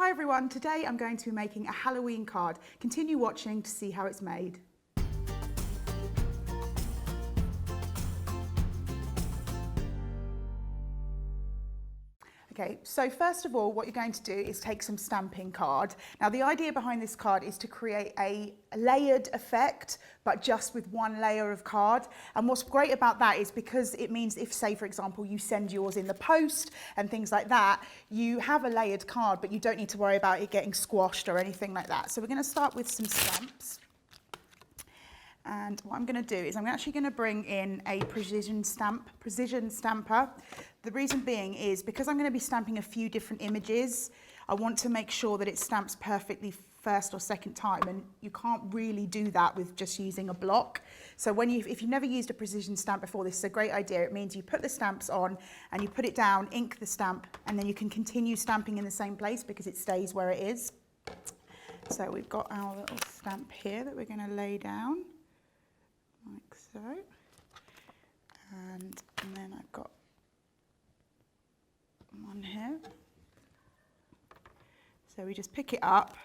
Hi everyone, today I'm going to be making a Halloween card. Continue watching to see how it's made. Okay, so first of all, what you're going to do is take some stamping card. Now the idea behind this card is to create a layered effect, but just with one layer of card. And what's great about that is because it means if, say, for example, you send yours in the post and things like that, you have a layered card, but you don't need to worry about it getting squashed or anything like that. So we're going to start with some stamps. And what I'm going to do is I'm actually going to bring in a precision stamper. The reason being is because I'm going to be stamping a few different images, I want to make sure that it stamps perfectly first or second time, and you can't really do that with just using a block. So if you've never used a precision stamp before, this is a great idea. It means you put the stamps on and you put it down, ink the stamp, and then you can continue stamping in the same place because it stays where it is. So we've got our little stamp here that we're going to lay down. Like so, and then I've got one here. So we just pick it up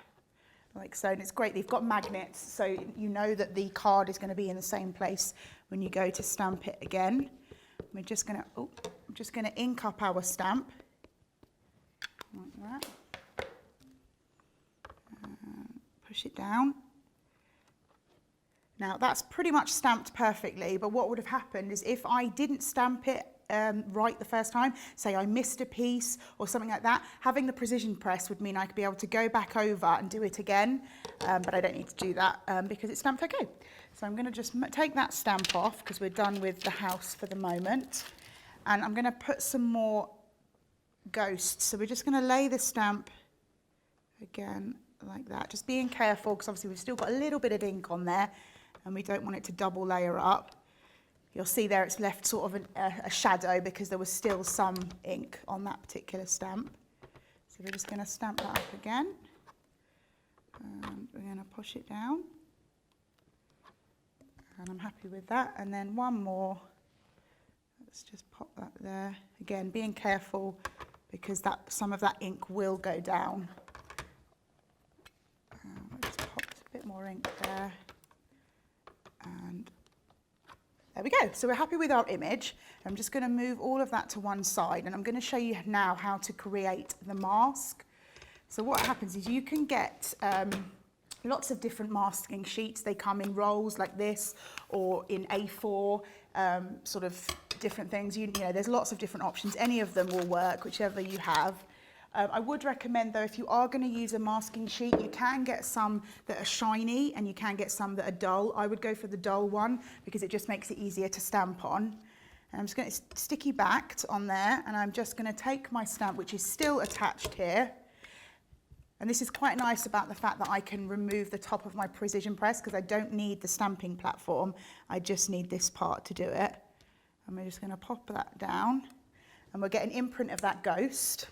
like so, and it's great. They've got magnets, so you know that the card is going to be in the same place when you go to stamp it again. We're just going to, I'm just going to ink up our stamp like that. Push it down. Now that's pretty much stamped perfectly, but what would have happened is if I didn't stamp it right the first time, say I missed a piece or something like that, having the precision press would mean I could be able to go back over and do it again, but I don't need to do that because it's stamped okay. So I'm going to just take that stamp off because we're done with the house for the moment, and I'm going to put some more ghosts. So we're just going to lay the stamp again like that, just being careful because obviously we've still got a little bit of ink on there and we don't want it to double layer up. You'll see there it's left sort of a shadow because there was still some ink on that particular stamp. So we're just going to stamp that up again. And we're going to push it down. And I'm happy with that. And then one more. Let's just pop that there. Again, being careful because some of that ink will go down. Just pop a bit more ink there. And there we go. So we're happy with our image. I'm just going to move all of that to one side, and I'm going to show you now how to create the mask. So what happens is you can get lots of different masking sheets. They come in rolls like this or in A4, sort of different things. You know, there's lots of different options. Any of them will work, whichever you have. I would recommend though, if you are going to use a masking sheet, you can get some that are shiny and you can get some that are dull. I would go for the dull one because it just makes it easier to stamp on. And I'm just going to sticky backed on there, and I'm just going to take my stamp, which is still attached here. And this is quite nice about the fact that I can remove the top of my precision press because I don't need the stamping platform. I just need this part to do it. And we're just going to pop that down and we'll get an imprint of that ghost.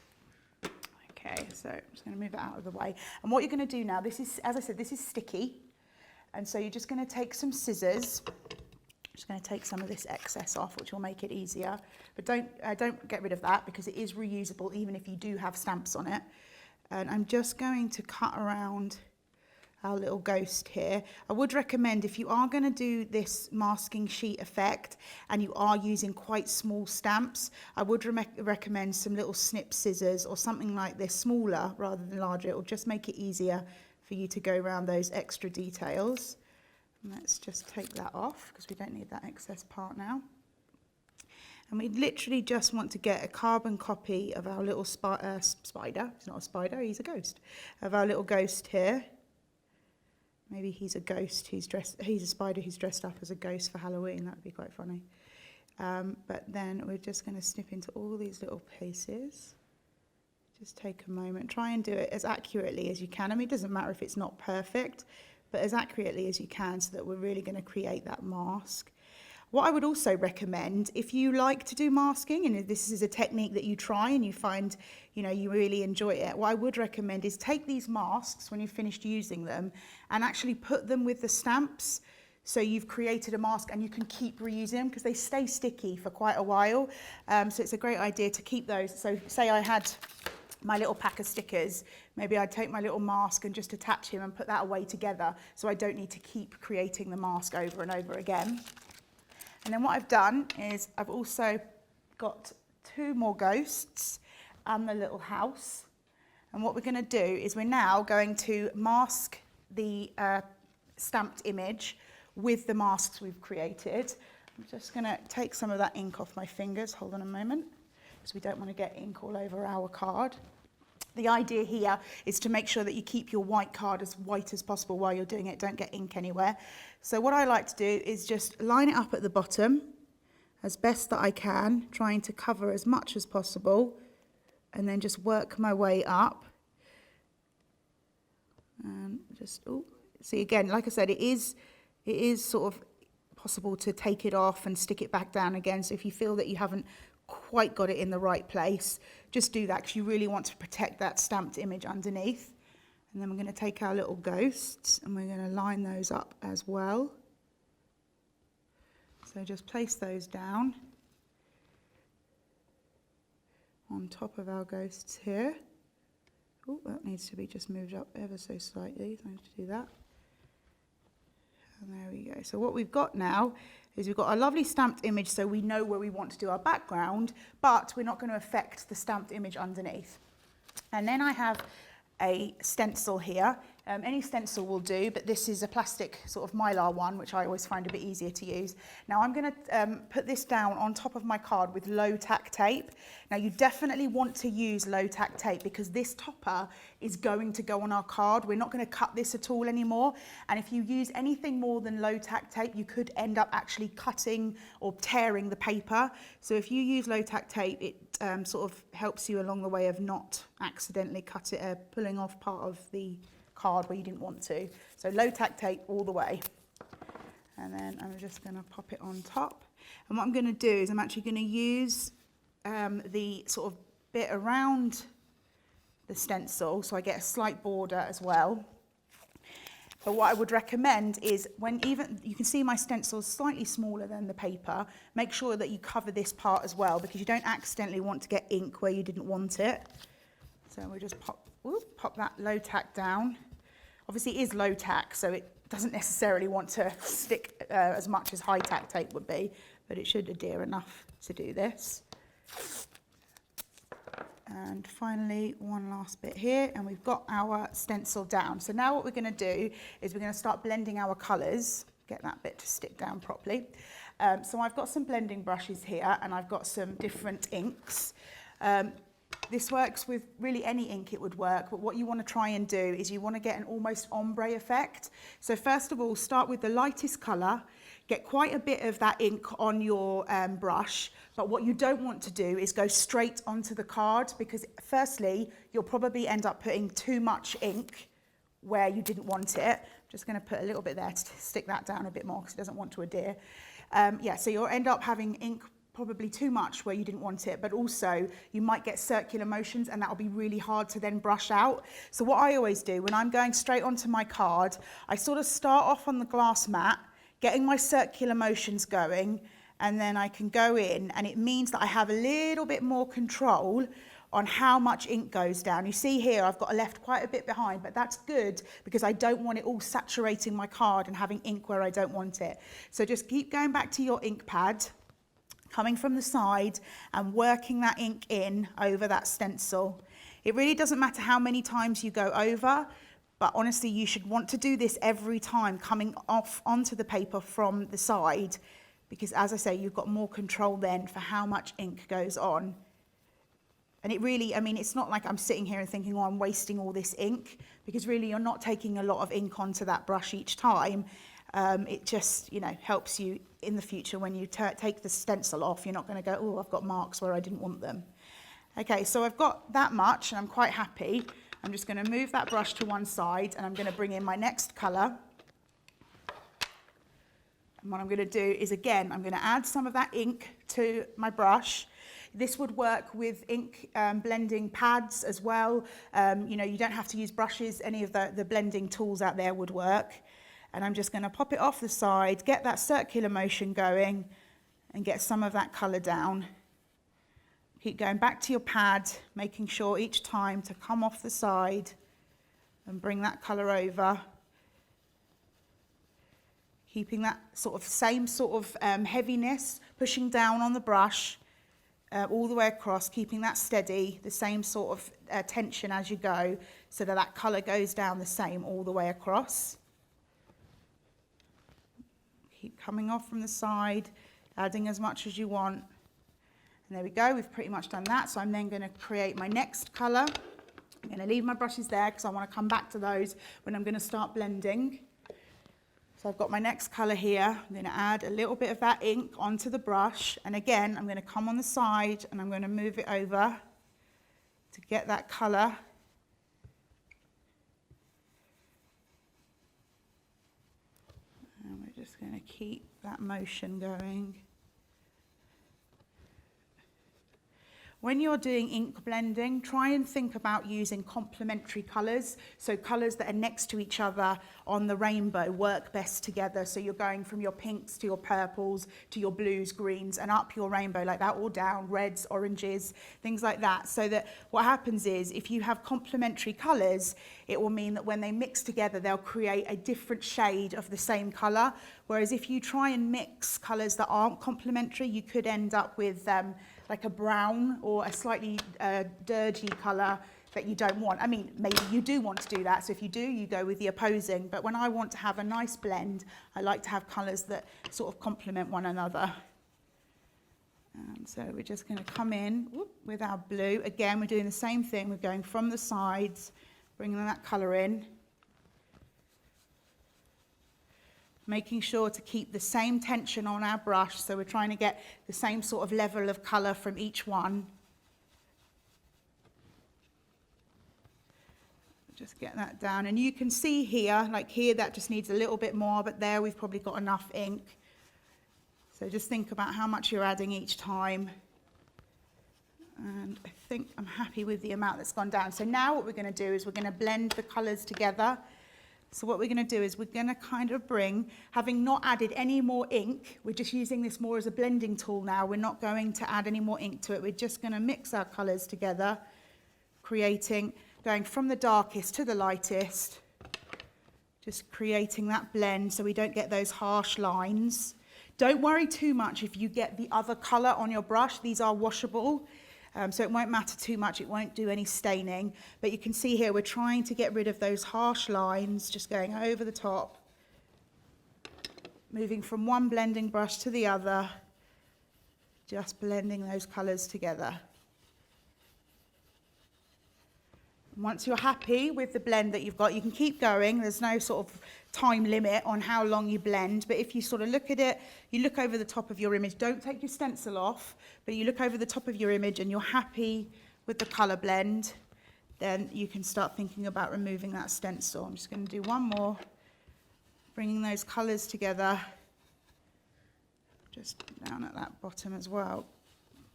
Okay, so I'm just going to move it out of the way. And what you're going to do now, this is, as I said, this is sticky. And so you're just going to take some scissors. I'm just going to take some of this excess off, which will make it easier. But don't get rid of that because it is reusable even if you do have stamps on it. And I'm just going to cut around our little ghost here. I would recommend if you are going to do this masking sheet effect and you are using quite small stamps, I would recommend some little snip scissors or something like this, smaller rather than larger. It will just make it easier for you to go around those extra details. And let's just take that off because we don't need that excess part now. And we literally just want to get a carbon copy of our little spider. It's not a spider, he's a ghost. Of our little ghost here. Maybe he's a ghost he's a spider who's dressed up as a ghost for Halloween. That would be quite funny. But then we're just going to snip into all these little pieces. Just take a moment. Try and do it as accurately as you can. I mean, it doesn't matter if it's not perfect, but as accurately as you can so that we're really going to create that mask. What I would also recommend, if you like to do masking, and if this is a technique that you try and you find, you know, you really enjoy it, what I would recommend is take these masks when you've finished using them and actually put them with the stamps. So you've created a mask and you can keep reusing them because they stay sticky for quite a while. So it's a great idea to keep those. So say I had my little pack of stickers, maybe I'd take my little mask and just attach him and put that away together so I don't need to keep creating the mask over and over again. And then what I've done is I've also got 2 more ghosts and the little house. And what we're going to do is we're now going to mask the stamped image with the masks we've created. I'm just going to take some of that ink off my fingers. Hold on a moment, because we don't want to get ink all over our card. The idea here is to make sure that you keep your white card as white as possible while you're doing it. Don't get ink anywhere. So what I like to do is just line it up at the bottom as best that I can, trying to cover as much as possible, and then just work my way up. And just, oh, see again, like I said, it is sort of possible to take it off and stick it back down again. So if you feel that you haven't quite got it in the right place, just do that, because you really want to protect that stamped image underneath. And then we're going to take our little ghosts and we're going to line those up as well. So just place those down on top of our ghosts here. Oh, that needs to be just moved up ever so slightly. So I need to do that. And there we go. So what we've got now is we've got a lovely stamped image, so we know where we want to do our background, but we're not going to affect the stamped image underneath. And then I have a stencil here. Any stencil will do, but this is a plastic sort of mylar one, which I always find a bit easier to use. Now I'm going to put this down on top of my card with low tack tape. Now you definitely want to use low tack tape, because this topper is going to go on our card. We're not going to cut this at all anymore. And if you use anything more than low tack tape, you could end up actually cutting or tearing the paper. So if you use low tack tape, it sort of helps you along the way of not accidentally pulling off part of the card where you didn't want to. So low tack tape all the way. And then I'm just going to pop it on top. And what I'm going to do is I'm actually going to use the sort of bit around the stencil, so I get a slight border as well. But what I would recommend is, when even you can see my stencil is slightly smaller than the paper, make sure that you cover this part as well, because you don't accidentally want to get ink where you didn't want it. So we'll just pop that low tack down. Obviously it is low tack, so it doesn't necessarily want to stick as much as high tack tape would be, but it should adhere enough to do this. And finally, one last bit here, and we've got our stencil down. So now what we're going to do is we're going to start blending our colours, get that bit to stick down properly. So I've got some blending brushes here, and I've got some different inks. This works with really any ink, it would work, but what you want to try and do is you want to get an almost ombre effect. So first of all, start with the lightest colour, get quite a bit of that ink on your brush, but what you don't want to do is go straight onto the card, because firstly, you'll probably end up putting too much ink where you didn't want it. I'm just going to put a little bit there to stick that down a bit more, because it doesn't want to adhere. Yeah, so you'll end up having ink probably too much where you didn't want it, but also you might get circular motions, and that'll be really hard to then brush out. So what I always do when I'm going straight onto my card, I sort of start off on the glass mat, getting my circular motions going, and then I can go in, and it means that I have a little bit more control on how much ink goes down. You see here I've got left quite a bit behind, but that's good because I don't want it all saturating my card and having ink where I don't want it. So just keep going back to your ink pad, coming from the side and working that ink in over that stencil. It really doesn't matter how many times you go over, but honestly you should want to do this every time coming off onto the paper from the side, because as I say, you've got more control then for how much ink goes on. And it really, I mean, it's not like I'm sitting here and thinking, oh, I'm wasting all this ink, because really you're not taking a lot of ink onto that brush each time. It just, you know, helps you in the future when you take the stencil off. You're not going to go, oh, I've got marks where I didn't want them. Okay, so I've got that much and I'm quite happy. I'm just going to move that brush to one side and I'm going to bring in my next colour. And what I'm going to do is, again, I'm going to add some of that ink to my brush. This would work with ink blending pads as well. You know, you don't have to use brushes. Any of the blending tools out there would work. And I'm just going to pop it off the side, get that circular motion going, and get some of that colour down. Keep going back to your pad, making sure each time to come off the side and bring that colour over. Keeping that sort of same sort of heaviness, pushing down on the brush all the way across, keeping that steady, the same sort of tension as you go, so that that colour goes down the same all the way across. Keep coming off from the side, adding as much as you want. And there we go, we've pretty much done that. So I'm then going to create my next colour. I'm going to leave my brushes there because I want to come back to those when I'm going to start blending. So I've got my next colour here. I'm going to add a little bit of that ink onto the brush. And again, I'm going to come on the side and I'm going to move it over to get that colour. And we're just going to keep that motion going. When you're doing ink blending, try and think about using complementary colours. So colours that are next to each other on the rainbow work best together. So you're going from your pinks to your purples to your blues, greens, and up your rainbow like that, or down, reds, oranges, things like that. So that what happens is if you have complementary colours, it will mean that when they mix together, they'll create a different shade of the same colour. Whereas if you try and mix colours that aren't complementary, you could end up with like a brown or a slightly dirty colour that you don't want. I mean, maybe you do want to do that, so if you do, you go with the opposing. But when I want to have a nice blend, I like to have colours that sort of complement one another. And so we're just going to come in with our blue. Again, we're doing the same thing. We're going from the sides, bringing that colour in. Making sure to keep the same tension on our brush, so we're trying to get the same sort of level of colour from each one. Just get that down, and you can see here, like here, that just needs a little bit more, but there we've probably got enough ink. So just think about how much you're adding each time. And I think I'm happy with the amount that's gone down. So now what we're going to do is we're going to blend the colours together. So what we're going to do is we're going to kind of bring, having not added any more ink, we're just using this more as a blending tool now. We're not going to add any more ink to it. We're just going to mix our colours together, going from the darkest to the lightest, just creating that blend so we don't get those harsh lines. Don't worry too much if you get the other colour on your brush. These are washable. So it won't matter too much, it won't do any staining. But you can see here we're trying to get rid of those harsh lines, just going over the top, moving from one blending brush to the other, just blending those colours together. Once you're happy with the blend that you've got, you can keep going. There's no sort of time limit on how long you blend, but if you sort of look at it, you look over the top of your image, don't take your stencil off, but you look over the top of your image and you're happy with the colour blend, then you can start thinking about removing that stencil. I'm just going to do one more, bringing those colours together, just down at that bottom as well.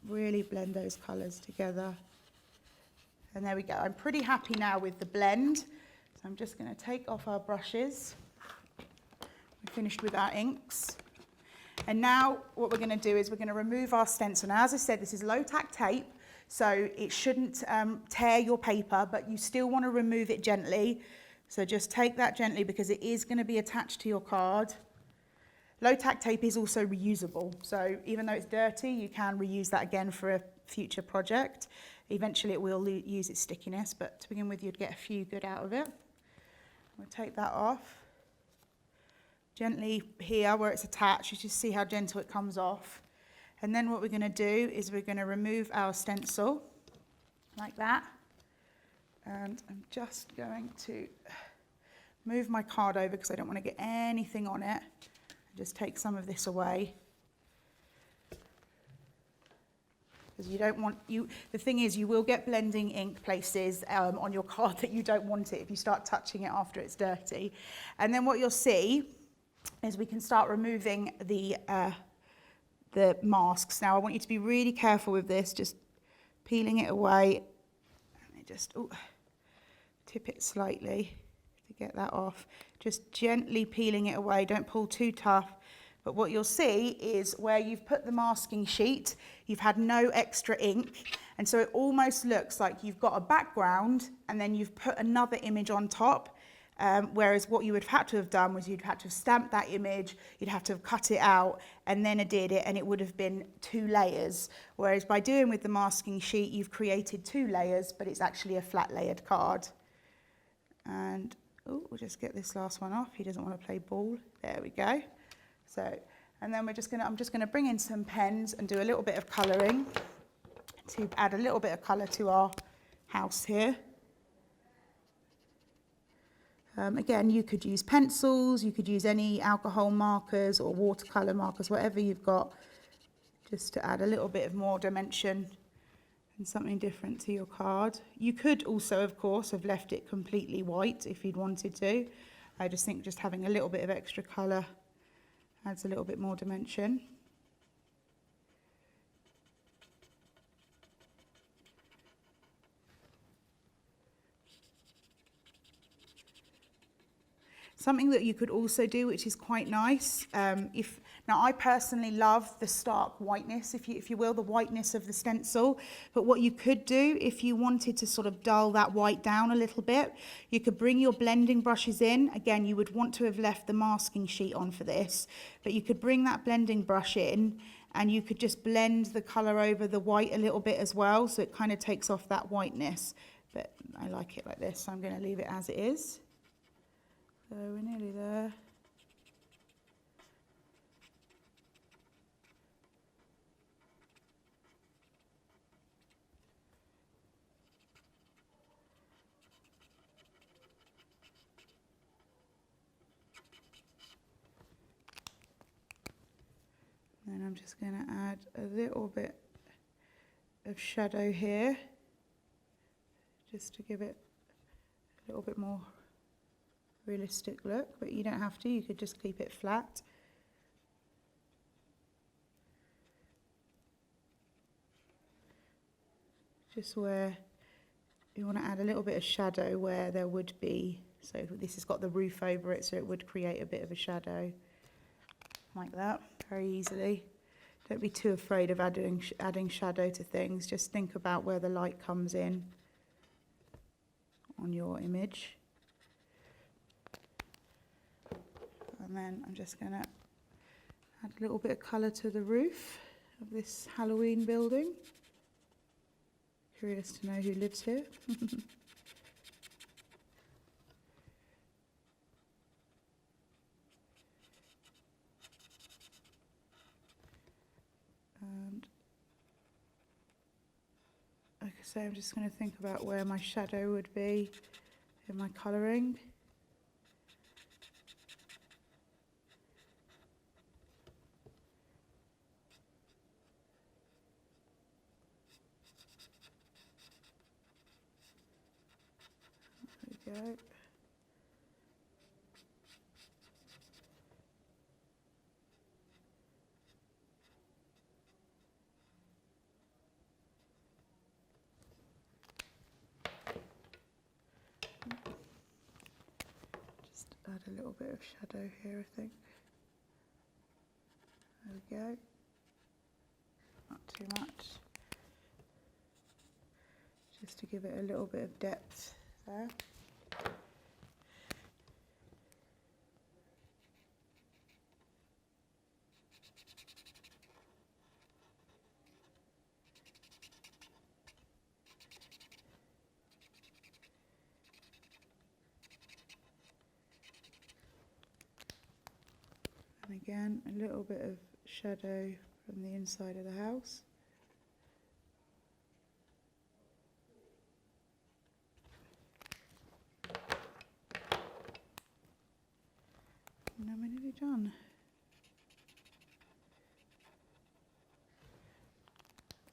Really blend those colours together. And there we go. I'm pretty happy now with the blend. So I'm just going to take off our brushes. We're finished with our inks. And now what we're going to do is we're going to remove our stencil. Now, as I said, this is low-tack tape, so it shouldn't tear your paper, but you still want to remove it gently. So just take that gently because it is going to be attached to your card. Low-tack tape is also reusable. So even though it's dirty, you can reuse that again for a future project. Eventually it will lose its stickiness, but to begin with, you'd get a few good out of it. We'll take that off. Gently here where it's attached, you just see how gentle it comes off. And then what we're going to do is we're going to remove our stencil like that. And I'm just going to move my card over because I don't want to get anything on it. Just take some of this away. Because you don't want, the thing is, you will get blending ink places on your card that you don't want it if you start touching it after it's dirty. And then what you'll see is we can start removing the masks. Now I want you to be really careful with this, just peeling it away. And just tip it slightly to get that off. Just gently peeling it away, don't pull too tough. But what you'll see is where you've put the masking sheet, you've had no extra ink. And so it almost looks like you've got a background and then you've put another image on top. Whereas what you would have had to have done was you'd had to have stamped that image, you'd have to have cut it out and then adhered it, and it would have been 2 layers. Whereas by doing with the masking sheet, you've created 2 layers, but it's actually a flat layered card. And oh, we'll just get this last one off. He doesn't want to play ball. There we go. So, and then I'm just gonna bring in some pens and do a little bit of colouring to add a little bit of colour to our house here. Again, you could use pencils, you could use any alcohol markers or watercolour markers, whatever you've got, just to add a little bit of more dimension and something different to your card. You could also, of course, have left it completely white if you'd wanted to. I just think just having a little bit of extra colour adds a little bit more dimension. Something that you could also do, which is quite nice, now I personally love the stark whiteness, if you will, the whiteness of the stencil. But what you could do, if you wanted to sort of dull that white down a little bit, you could bring your blending brushes in. Again, you would want to have left the masking sheet on for this, but you could bring that blending brush in and you could just blend the colour over the white a little bit as well, so it kind of takes off that whiteness. But I like it like this, so I'm going to leave it as it is. So we're nearly there. Then I'm just going to add a little bit of shadow here, just to give it a little bit more realistic look, but you don't have to, you could just keep it flat. Just where you want to add a little bit of shadow where there would be, so this has got the roof over it, so it would create a bit of a shadow like that very easily. Don't be too afraid of adding shadow to things, just think about where the light comes in on your image. And then I'm just going to add a little bit of colour to the roof of this Halloween building. Curious to know who lives here. And like I say, I'm just going to think about where my shadow would be in my colouring. There we go. Just add a little bit of shadow here, I think. There we go. Not too much. Just to give it a little bit of depth there. And again, a little bit of shadow from the inside of the house. And then we're nearly done.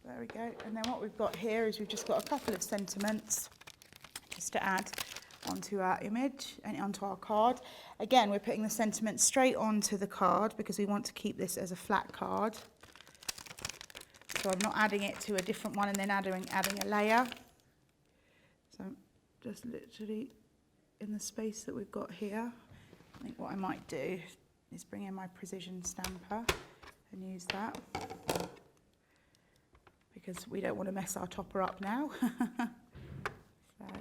There we go. And then what we've got here is we've just got a couple of sentiments just to add onto our image and onto our card. Again, we're putting the sentiment straight onto the card because we want to keep this as a flat card. So I'm not adding it to a different one and then adding a layer. So I'm just literally in the space that we've got here. I think what I might do, is bring in my precision stamper and use that, because we don't want to mess our topper up now. So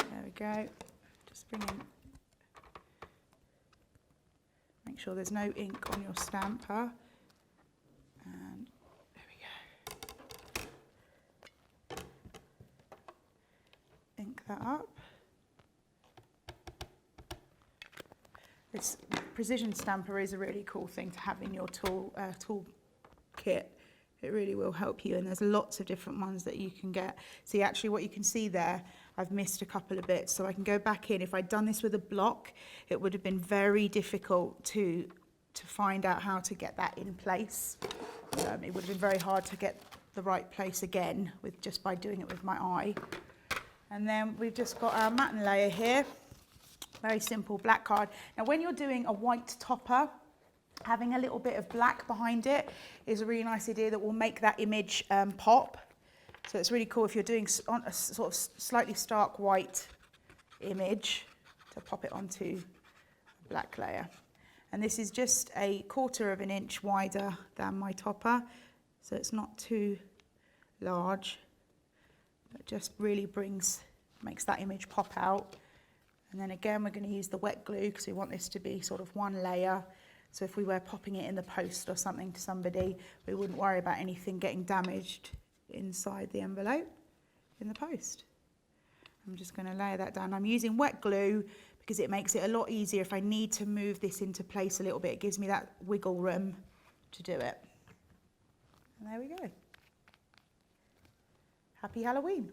there we go. Just bring in, make sure there's no ink on your stamper, and there we go. Ink that up. This precision stamper is a really cool thing to have in your tool kit. It really will help you, and there's lots of different ones that you can get. See, actually what you can see there, I've missed a couple of bits, so I can go back in. If I'd done this with a block, it would have been very difficult to find out how to get that in place. It would have been very hard to get the right place again with just by doing it with my eye. And then we've just got our matte layer here. Very simple black card. Now when you're doing a white topper, having a little bit of black behind it is a really nice idea that will make that image pop. So it's really cool if you're doing on a sort of slightly stark white image to pop it onto a black layer. And this is just a 1/4 of an inch wider than my topper, so it's not too large. It just really makes that image pop out. And then again, we're going to use the wet glue because we want this to be sort of one layer. So if we were popping it in the post or something to somebody, we wouldn't worry about anything getting damaged inside the envelope in the post. I'm just going to layer that down. I'm using wet glue because it makes it a lot easier if I need to move this into place a little bit. It gives me that wiggle room to do it. And there we go. Happy Halloween.